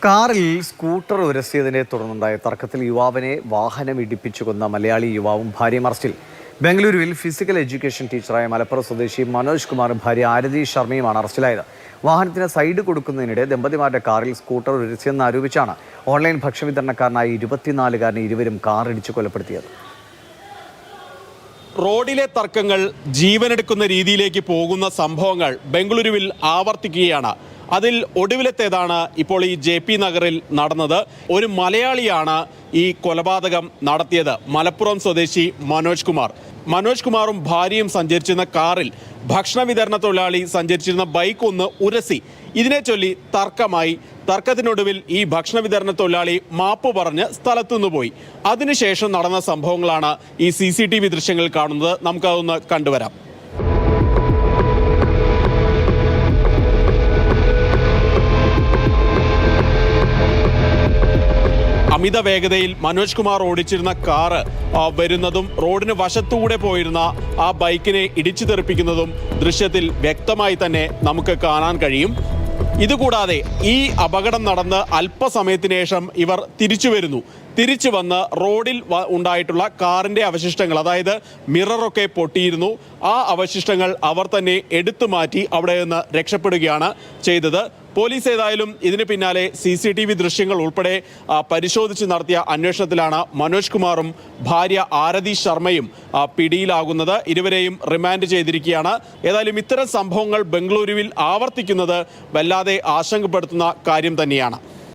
കാറിൽ സ്കൂട്ടർ ഉരസിയതിനെ തുടർന്നുണ്ടായ തർക്കത്തിൽ യുവാവിനെ വാഹനം ഇടിപ്പിച്ചു കൊന്ന മലയാളി യുവാവും ഭാര്യയും അറസ്റ്റിൽ. ബംഗളൂരുവിൽ ഫിസിക്കൽ എഡ്യൂക്കേഷൻ ടീച്ചറായ മലപ്പുറം സ്വദേശി മനോജ് കുമാറും ഭാര്യ ആരതി ശർമ്മയുമാണ് അറസ്റ്റിലായത്. വാഹനത്തിന് സൈഡ് കൊടുക്കുന്നതിനിടെ ദമ്പതിമാരുടെ കാറിൽ സ്കൂട്ടർ ഉരസിയെന്ന് ആരോപിച്ചാണ് ഓൺലൈൻ ഭക്ഷ്യവിതരണക്കാരനായ 24-കാരനെ ഇരുവരും കാറിടിച്ച് കൊലപ്പെടുത്തിയത്. റോഡിലെ തർക്കങ്ങൾ ജീവനെടുക്കുന്ന രീതിയിലേക്ക് പോകുന്ന സംഭവങ്ങൾ ബംഗളൂരുവിൽ ആവർത്തിക്കുകയാണ്. അതിൽ ഒടുവിലത്തേതാണ് ഇപ്പോൾ ഈ JP നഗറിൽ നടന്നത്. ഒരു മലയാളിയാണ് ഈ കൊലപാതകം നടത്തിയത്. മലപ്പുറം സ്വദേശി മനോജ് കുമാറും ഭാര്യയും സഞ്ചരിച്ചിരുന്ന കാറിൽ ഭക്ഷണ വിതരണ തൊഴിലാളി സഞ്ചരിച്ചിരുന്ന ബൈക്ക് ഒന്ന് ഉരസി. ഇതിനെ ചൊല്ലി തർക്കത്തിനൊടുവിൽ ഈ ഭക്ഷണ വിതരണ തൊഴിലാളി മാപ്പ് പറഞ്ഞ് സ്ഥലത്തുനിന്ന് പോയി. അതിനുശേഷം നടന്ന സംഭവങ്ങളാണ് ഈ CCTV ദൃശ്യങ്ങൾ കാണുന്നത്. നമുക്കതൊന്ന് കണ്ടുവരാം. അമിത വേഗതയിൽ മനോജ് കുമാർ ഓടിച്ചിരുന്ന കാറ് വരുന്നതും റോഡിന് വശത്തൂടെ പോയിരുന്ന ആ ബൈക്കിനെ ഇടിച്ചു തെറിപ്പിക്കുന്നതും ദൃശ്യത്തിൽ വ്യക്തമായി തന്നെ നമുക്ക് കാണാൻ കഴിയും. ഇതുകൂടാതെ ഈ അപകടം നടന്ന് അല്പസമയത്തിന് ശേഷം ഇവർ തിരിച്ചു വന്ന് റോഡിൽ ഉണ്ടായിട്ടുള്ള കാറിൻ്റെ അവശിഷ്ടങ്ങൾ, അതായത് മിററൊക്കെ പൊട്ടിയിരുന്നു, ആ അവശിഷ്ടങ്ങൾ അവർ തന്നെ എടുത്തു മാറ്റി അവിടെ നിന്ന് രക്ഷപ്പെടുകയാണ് ചെയ്തത്. പോലീസ് ഏതായാലും ഇതിന് പിന്നാലെ CCTV ദൃശ്യങ്ങൾ ഉൾപ്പെടെ പരിശോധിച്ച് നടത്തിയ അന്വേഷണത്തിലാണ് മനോജ് കുമാറും ഭാര്യ ആരതി ശർമ്മയും പിടിയിലാകുന്നത്. ഇരുവരെയും റിമാൻഡ് ചെയ്തിരിക്കുകയാണ്. ഏതായാലും ഇത്തരം സംഭവങ്ങൾ ബംഗളൂരുവിൽ ആവർത്തിക്കുന്നത് വല്ലാതെ ആശങ്കപ്പെടുത്തുന്ന കാര്യം തന്നെയാണ്.